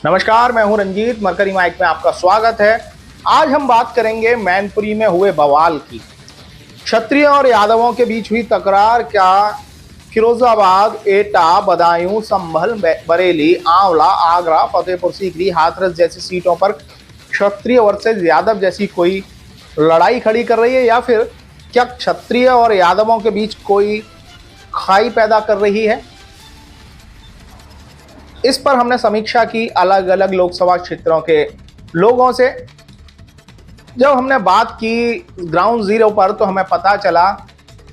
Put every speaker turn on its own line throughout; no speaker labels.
नमस्कार, मैं हूं रंजीत। मरकरी माइक में आपका स्वागत है। आज हम बात करेंगे मैनपुरी में हुए बवाल की। क्षत्रियों और यादवों के बीच हुई तकरार क्या फिरोजाबाद, एटा, बदायूं, संभल, बरेली, आंवला, आगरा, फतेहपुर सीकरी, हाथरस जैसी सीटों पर क्षत्रिय वर्सेस यादव जैसी कोई लड़ाई खड़ी कर रही है, या फिर क्या क्षत्रिय और यादवों के बीच कोई खाई पैदा कर रही है? इस पर हमने समीक्षा की अलग अलग लोकसभा क्षेत्रों के लोगों से। जब हमने बात की ग्राउंड जीरो पर तो हमें पता चला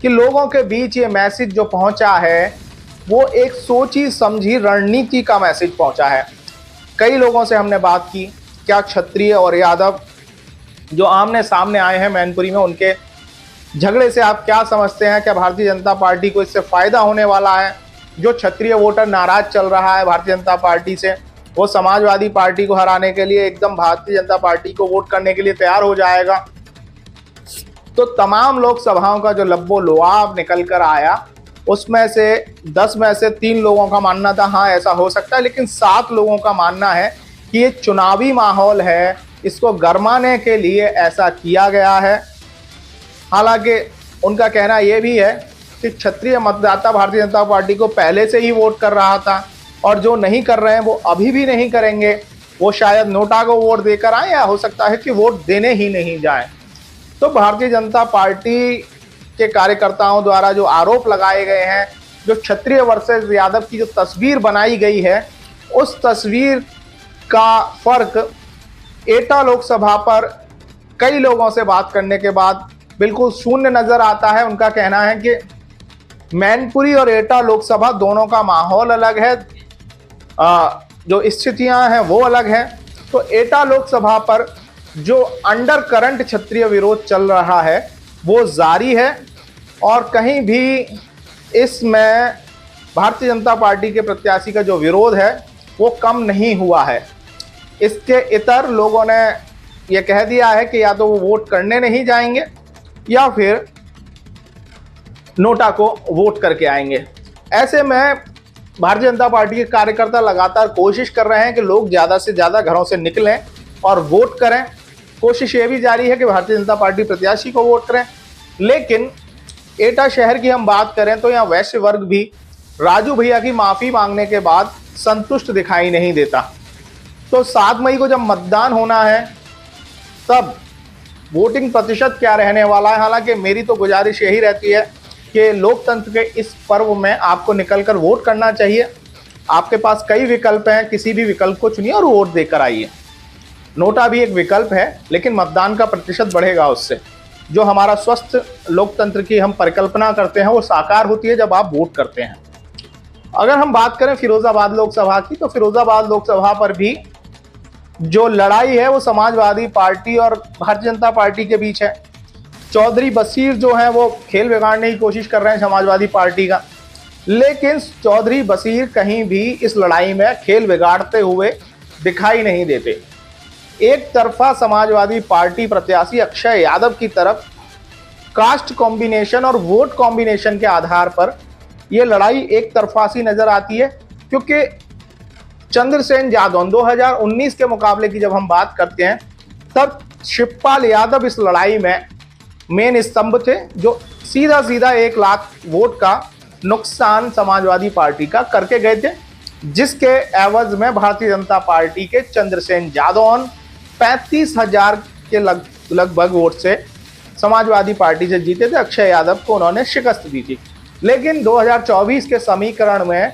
कि लोगों के बीच ये मैसेज जो पहुंचा है वो एक सोची समझी रणनीति का मैसेज पहुंचा है। कई लोगों से हमने बात की, क्या क्षत्रिय और यादव जो आमने सामने आए हैं मैनपुरी में, उनके झगड़े से आप क्या समझते हैं? क्या भारतीय जनता पार्टी को इससे फायदा होने वाला है? जो क्षत्रिय वोटर नाराज चल रहा है भारतीय जनता पार्टी से, वो समाजवादी पार्टी को हराने के लिए एकदम भारतीय जनता पार्टी को वोट करने के लिए तैयार हो जाएगा। तो तमाम लोकसभाओं का जो लब्बो लुआब निकल कर आया, उसमें से 10 में से 3 लोगों का मानना था हाँ ऐसा हो सकता है, लेकिन 7 लोगों का मानना है कि ये चुनावी माहौल है, इसको गरमाने के लिए ऐसा किया गया है। हालांकि उनका कहना यह भी है कि क्षत्रिय मतदाता भारतीय जनता पार्टी को पहले से ही वोट कर रहा था, और जो नहीं कर रहे हैं वो अभी भी नहीं करेंगे। वो शायद नोटा को वोट देकर आए, या हो सकता है कि वोट देने ही नहीं जाए। तो भारतीय जनता पार्टी के कार्यकर्ताओं द्वारा जो आरोप लगाए गए हैं, जो क्षत्रिय वर्सेस यादव की जो तस्वीर बनाई गई है, उस तस्वीर का फर्क एटा लोकसभा पर कई लोगों से बात करने के बाद बिल्कुल शून्य नजर आता है। उनका कहना है कि मैनपुरी और एटा लोकसभा दोनों का माहौल अलग है, जो स्थितियां हैं वो अलग हैं। तो एटा लोकसभा पर जो अंडर करंट क्षत्रिय विरोध चल रहा है वो जारी है, और कहीं भी इसमें भारतीय जनता पार्टी के प्रत्याशी का जो विरोध है वो कम नहीं हुआ है। इसके इतर लोगों ने यह कह दिया है कि या तो वो वोट करने नहीं जाएंगे या फिर नोटा को वोट करके आएंगे। ऐसे में भारतीय जनता पार्टी के कार्यकर्ता लगातार कोशिश कर रहे हैं कि लोग ज़्यादा से ज़्यादा घरों से निकलें और वोट करें। कोशिश ये भी जारी है कि भारतीय जनता पार्टी प्रत्याशी को वोट करें। लेकिन एटा शहर की हम बात करें तो यहाँ वैश्य वर्ग भी राजू भैया की माफ़ी मांगने के बाद संतुष्ट दिखाई नहीं देता। तो 7 मई को जब मतदान होना है तब वोटिंग प्रतिशत क्या रहने वाला है? हालांकि मेरी तो गुजारिश यही रहती है कि लोकतंत्र के इस पर्व में आपको निकलकर वोट करना चाहिए। आपके पास कई विकल्प हैं, किसी भी विकल्प को चुनिए और वोट देकर आइए। नोटा भी एक विकल्प है, लेकिन मतदान का प्रतिशत बढ़ेगा उससे। जो हमारा स्वस्थ लोकतंत्र की हम परिकल्पना करते हैं वो साकार होती है जब आप वोट करते हैं। अगर हम बात करें फिरोजाबाद लोकसभा की, तो फिरोजाबाद लोकसभा पर भी जो लड़ाई है वो समाजवादी पार्टी और भारतीय जनता पार्टी के बीच है। चौधरी बशीर जो हैं वो खेल बिगाड़ने की कोशिश कर रहे हैं समाजवादी पार्टी का, लेकिन चौधरी बशीर कहीं भी इस लड़ाई में खेल बिगाड़ते हुए दिखाई नहीं देते। एक तरफा समाजवादी पार्टी प्रत्याशी अक्षय यादव की तरफ कास्ट कॉम्बिनेशन और वोट कॉम्बिनेशन के आधार पर यह लड़ाई एक तरफा सी नजर आती है, क्योंकि चंद्रसेन जादौन 2019 के मुकाबले की जब हम बात करते हैं तब शिवपाल यादव इस लड़ाई में मेन स्तंभ थे, जो सीधा सीधा 1 लाख वोट का नुकसान समाजवादी पार्टी का करके गए थे, जिसके एवज में भारतीय जनता पार्टी के चंद्रसेन जादौन 35,000 के लगभग वोट से समाजवादी पार्टी से जीते थे। अक्षय यादव को उन्होंने शिकस्त दी थी। लेकिन 2024 के समीकरण में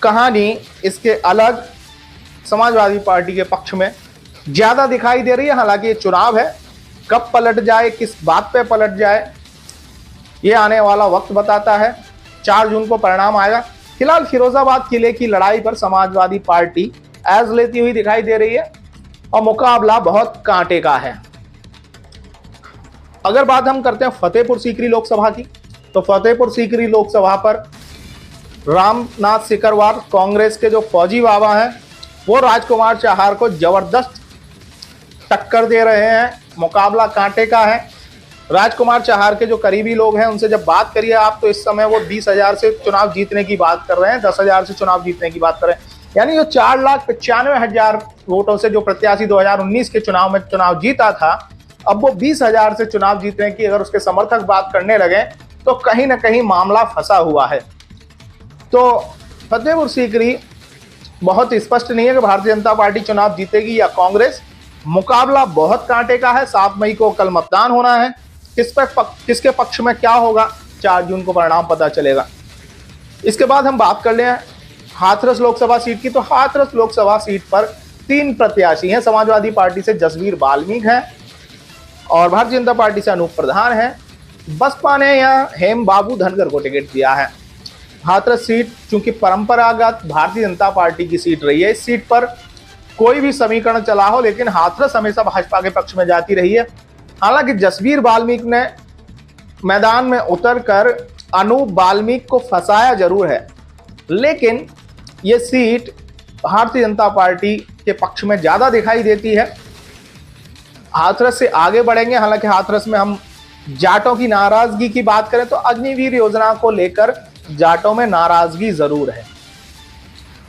कहानी इसके अलग समाजवादी पार्टी के पक्ष में ज्यादा दिखाई दे रही है। हालांकि ये चुनाव है, कब पलट जाए, किस बात पे पलट जाए, ये आने वाला वक्त बताता है। 4 जून को परिणाम आएगा। फिलहाल फिरोजाबाद किले की लड़ाई पर समाजवादी पार्टी एज लेती हुई दिखाई दे रही है और मुकाबला बहुत कांटे का है। अगर बात हम करते हैं फतेहपुर सीकरी लोकसभा की, तो फतेहपुर सीकरी लोकसभा पर रामनाथ सिकरवार कांग्रेस के जो फौजी बाबा हैं वो राजकुमार चाहर को जबरदस्त टक्कर दे रहे हैं। मुकाबला कांटे का है। राजकुमार चाहर के जो करीबी लोग हैं उनसे जब बात करिए आप, तो इस समय वो 20,000 से चुनाव जीतने की बात कर रहे हैं, 10,000 से चुनाव जीतने की बात कर रहे हैं। यानी जो 4,95,000 वोटों से जो प्रत्याशी 2019 के चुनाव में चुनाव जीता था, अब वो 20,000 से चुनाव जीतने की अगर उसके समर्थक बात करने लगे तो कहीं ना कहीं मामला फंसा हुआ है। तो फतेहपुर सीकरी बहुत स्पष्ट नहीं है कि भारतीय जनता पार्टी चुनाव जीतेगी या कांग्रेस। मुकाबला बहुत कांटे का है। 7 मई को कल मतदान होना है। किसके पक्ष में क्या होगा, 4 जून को परिणाम पता चलेगा। इसके बाद हम बात कर लें हाथरस लोकसभा सीट की। तो हाथरस लोकसभा सीट पर 3 प्रत्याशी हैं। समाजवादी पार्टी से जसवीर बाल्मीक हैं और भारतीय जनता पार्टी से अनूप प्रधान हैं। बसपा ने यहाँ हेम बाबू धनगर को टिकट दिया है। हाथरस सीट चूंकि परंपरागत भारतीय जनता पार्टी की सीट रही है, इस सीट पर कोई भी समीकरण चला हो लेकिन हाथरस हमेशा भाजपा के पक्ष में जाती रही है। हालांकि जसवीर बाल्मीक ने मैदान में उतरकर अनूप बाल्मीक को फंसाया जरूर है, लेकिन ये सीट भारतीय जनता पार्टी के पक्ष में ज्यादा दिखाई देती है। हाथरस से आगे बढ़ेंगे। हालांकि हाथरस में हम जाटों की नाराजगी की बात करें तो अग्निवीर योजना को लेकर जाटों में नाराजगी जरूर है।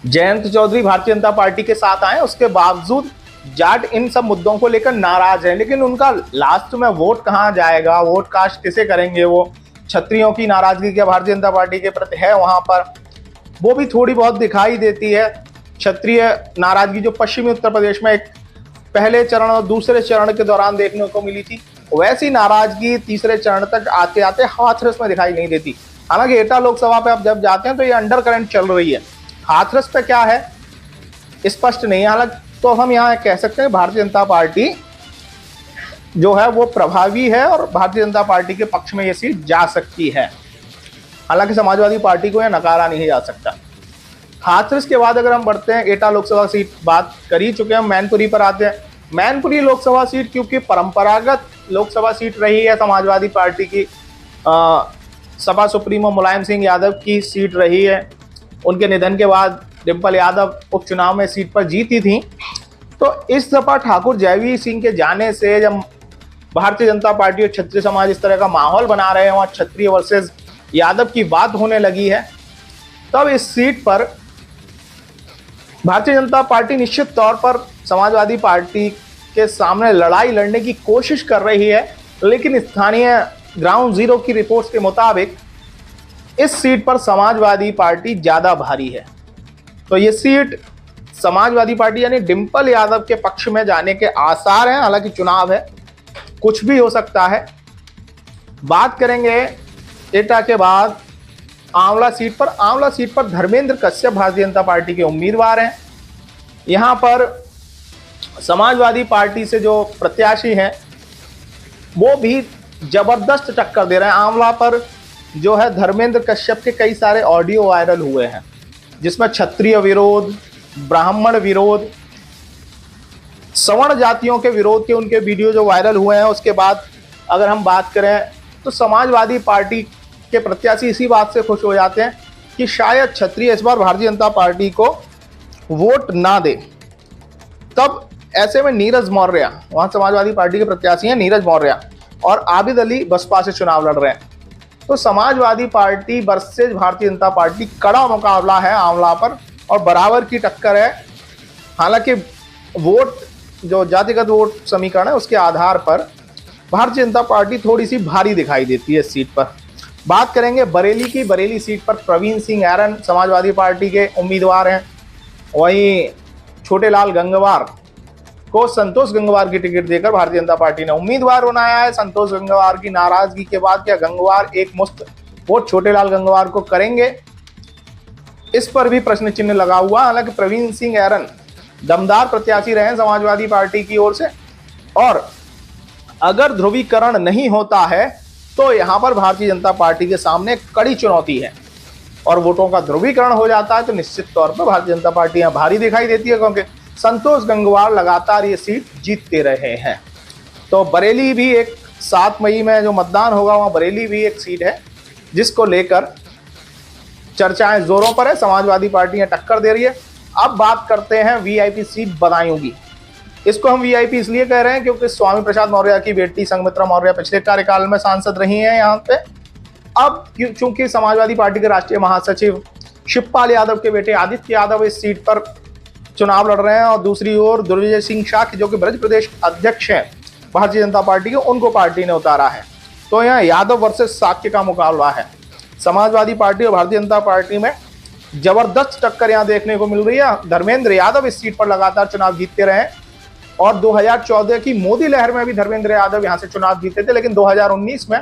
जयंत चौधरी भारतीय जनता पार्टी के साथ आए, उसके बावजूद जाट इन सब मुद्दों को लेकर नाराज है। लेकिन उनका लास्ट में वोट कहां जाएगा, वोट कास्ट किसे करेंगे, वो क्षत्रियों की नाराजगी क्या भारतीय जनता पार्टी के प्रति है, वहां पर वो भी थोड़ी बहुत दिखाई देती है। क्षत्रिय नाराजगी जो पश्चिमी उत्तर प्रदेश में एक पहले चरण और दूसरे चरण के दौरान देखने को मिली थी, वैसी नाराजगी तीसरे चरण तक आते आते हाथरस में दिखाई नहीं देती। हालांकि एटा लोकसभा पे अब जब जाते हैं तो ये अंडर करंट चल रही है। हाथरस पे क्या है स्पष्ट नहीं है। हालांकि तो हम यहाँ कह सकते हैं भारतीय जनता पार्टी जो है वो प्रभावी है और भारतीय जनता पार्टी के पक्ष में ये सीट जा सकती है। हालांकि समाजवादी पार्टी को यह नकारा नहीं जा सकता। हाथरस के बाद अगर हम बढ़ते हैं एटा लोकसभा सीट बात कर ही चुके हैं, मैनपुरी पर आते हैं। मैनपुरी लोकसभा सीट क्योंकि परंपरागत लोकसभा सीट रही है, समाजवादी पार्टी की सपा सुप्रीमो मुलायम सिंह यादव की सीट रही है। उनके निधन के बाद डिम्पल यादव उपचुनाव में सीट पर जीती थी। तो इस दफा ठाकुर जयवीर सिंह के जाने से जब भारतीय जनता पार्टी और क्षत्रिय समाज इस तरह का माहौल बना रहे हैं, वहां क्षत्रिय वर्सेस यादव की बात होने लगी है, तब इस सीट पर भारतीय जनता पार्टी निश्चित तौर पर समाजवादी पार्टी के सामने लड़ाई लड़ने की कोशिश कर रही है। लेकिन स्थानीय ग्राउंड जीरो की रिपोर्ट्स के मुताबिक इस सीट पर समाजवादी पार्टी ज्यादा भारी है। तो ये सीट समाजवादी पार्टी यानी डिम्पल यादव के पक्ष में जाने के आसार हैं। हालांकि चुनाव है, कुछ भी हो सकता है। बात करेंगे एटा के बाद आंवला सीट पर। आंवला सीट पर धर्मेंद्र कश्यप भारतीय जनता पार्टी के उम्मीदवार हैं। यहां पर समाजवादी पार्टी से जो प्रत्याशी हैं वो भी जबरदस्त टक्कर दे रहे हैं। आंवला पर जो है धर्मेंद्र कश्यप के कई सारे ऑडियो वायरल हुए हैं, जिसमें क्षत्रिय विरोध, ब्राह्मण विरोध, सवर्ण जातियों के विरोध के उनके वीडियो जो वायरल हुए हैं। उसके बाद अगर हम बात करें तो समाजवादी पार्टी के प्रत्याशी इसी बात से खुश हो जाते हैं कि शायद क्षत्रिय इस बार भारतीय जनता पार्टी को वोट ना दे। तब ऐसे में नीरज मौर्य, वहां समाजवादी पार्टी के प्रत्याशी हैं नीरज मौर्य, और आबिद अली बसपा से चुनाव लड़ रहे हैं। तो Samajwadi party versus Bharatiya Janata party, कड़ा मुकाबला है आंवला पर और बराबर की टक्कर है। हालांकि वोट जो जातिगत वोट समीकरण है उसके आधार पर भारतीय जनता पार्टी थोड़ी सी भारी दिखाई देती है इस सीट पर। बात करेंगे बरेली की। बरेली सीट पर प्रवीण सिंह ऐरन समाजवादी पार्टी के उम्मीदवार हैं। वहीं छोटेलाल गंगवार को संतोष गंगवार की टिकट देकर भारतीय जनता पार्टी ने उम्मीदवार बनाया है। संतोष गंगवार की नाराजगी के बाद क्या गंगवार एक मुश्त वोट छोटेलाल गंगवार को करेंगे, इस पर भी प्रश्न चिन्ह लगा हुआ। हालांकि प्रवीण सिंह ऐरन दमदार प्रत्याशी रहे समाजवादी पार्टी की ओर से, और अगर ध्रुवीकरण नहीं होता है तो यहां पर भारतीय जनता पार्टी के सामने कड़ी चुनौती है। और वोटों का ध्रुवीकरण हो जाता है तो निश्चित तौर पर भारतीय जनता पार्टी यहां भारी दिखाई देती है, क्योंकि संतोष गंगवार लगातार ये सीट जीतते रहे हैं। तो बरेली भी एक 7 मई में जो मतदान होगा वहां बरेली भी एक सीट है जिसको लेकर चर्चाएं जोरों पर है। समाजवादी पार्टी टक्कर दे रही है। अब बात करते हैं वीआईपी सीट बदायूं की। इसको हम वीआईपी इसलिए कह रहे हैं क्योंकि स्वामी प्रसाद मौर्य की बेटी संघमित्रा मौर्य पिछले कार्यकाल में सांसद रही हैं यहाँ पे। अब चूंकि समाजवादी पार्टी के राष्ट्रीय महासचिव शिवपाल यादव के बेटे आदित्य यादव इस सीट पर चुनाव लड़ रहे हैं और दूसरी ओर दुर्विजय सिंह शाक्य जो कि ब्रज प्रदेश अध्यक्ष हैं भारतीय जनता पार्टी के, उनको पार्टी ने उतारा है। तो यहाँ यादव वर्सेस शाक्य का मुकाबला है। समाजवादी पार्टी और भारतीय जनता पार्टी में जबरदस्त टक्कर यहाँ देखने को मिल रही है। धर्मेंद्र यादव इस सीट पर लगातार चुनाव जीतते रहे और 2014 की मोदी लहर में भी धर्मेंद्र यादव यहाँ से चुनाव जीते थे, लेकिन 2019 में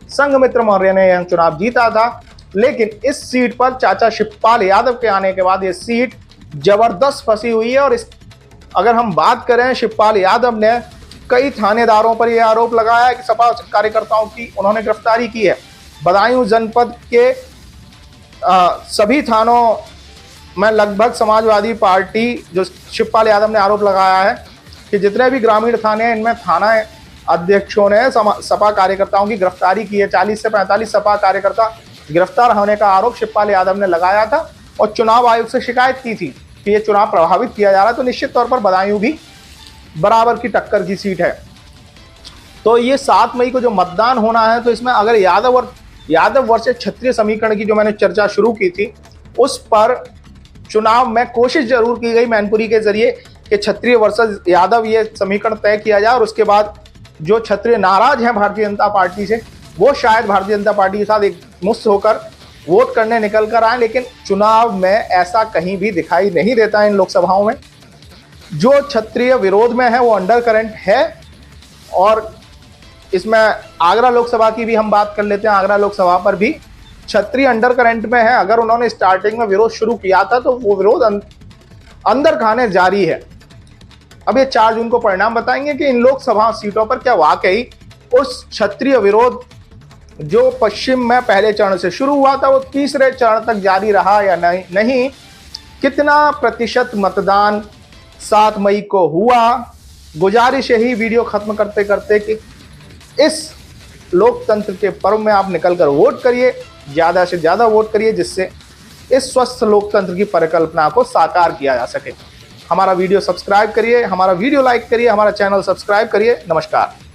संघमित्र मौर्य ने यह चुनाव जीता था। लेकिन इस सीट पर चाचा शिवपाल यादव के आने के बाद ये सीट जबरदस्त फंसी हुई है। और अगर हम बात करें, शिवपाल यादव ने कई थानेदारों पर यह आरोप लगाया है कि सपा कार्यकर्ताओं की उन्होंने गिरफ्तारी की है। बदायूं जनपद के सभी थानों में लगभग समाजवादी पार्टी, जो शिवपाल यादव ने आरोप लगाया है कि जितने भी ग्रामीण थाने हैं इनमें थाना अध्यक्षों ने सपा कार्यकर्ताओं की गिरफ्तारी की है। 40 से 45 सपा कार्यकर्ता गिरफ्तार होने का आरोप शिवपाल यादव ने लगाया था और चुनाव आयोग से शिकायत की थी कि ये चुनाव प्रभावित किया जा रहा है। तो निश्चित तौर पर बदायूं भी बराबर की टक्कर की सीट है। तो ये 7 मई को जो मतदान होना है, तो इसमें अगर यादव वर्सेस क्षत्रिय समीकरण की जो मैंने चर्चा शुरू की थी, उस पर चुनाव में कोशिश जरूर की गई मैनपुरी के जरिए कि क्षत्रिय वर्सेस यादव ये समीकरण तय किया जाए और उसके बाद जो क्षत्रिय नाराज हैं भारतीय जनता पार्टी से, वो शायद भारतीय जनता पार्टी के साथ एक मुश्त होकर वोट करने निकल कर आए। लेकिन चुनाव में ऐसा कहीं भी दिखाई नहीं देता इन लोकसभाओं में। जो क्षत्रिय विरोध में है वो अंडर करंट है। और इसमें आगरा लोकसभा की भी हम बात कर लेते हैं। आगरा लोकसभा पर भी क्षत्रिय अंडर करंट में है। अगर उन्होंने स्टार्टिंग में विरोध शुरू किया था तो वो विरोध अंदर खाने जारी है। अब ये 4 जून को परिणाम बताएंगे कि इन लोकसभा सीटों पर क्या वाकई उस क्षत्रिय विरोध जो पश्चिम में पहले चरण से शुरू हुआ था वो तीसरे चरण तक जारी रहा या नहीं। कितना प्रतिशत मतदान 7 मई को हुआ। गुजारिश यही वीडियो खत्म करते करते कि इस लोकतंत्र के पर्व में आप निकलकर वोट करिए, ज़्यादा से ज़्यादा वोट करिए, जिससे इस स्वस्थ लोकतंत्र की परिकल्पना को साकार किया जा सके। हमारा वीडियो सब्सक्राइब करिए, हमारा वीडियो लाइक करिए, हमारा चैनल सब्सक्राइब करिए। नमस्कार।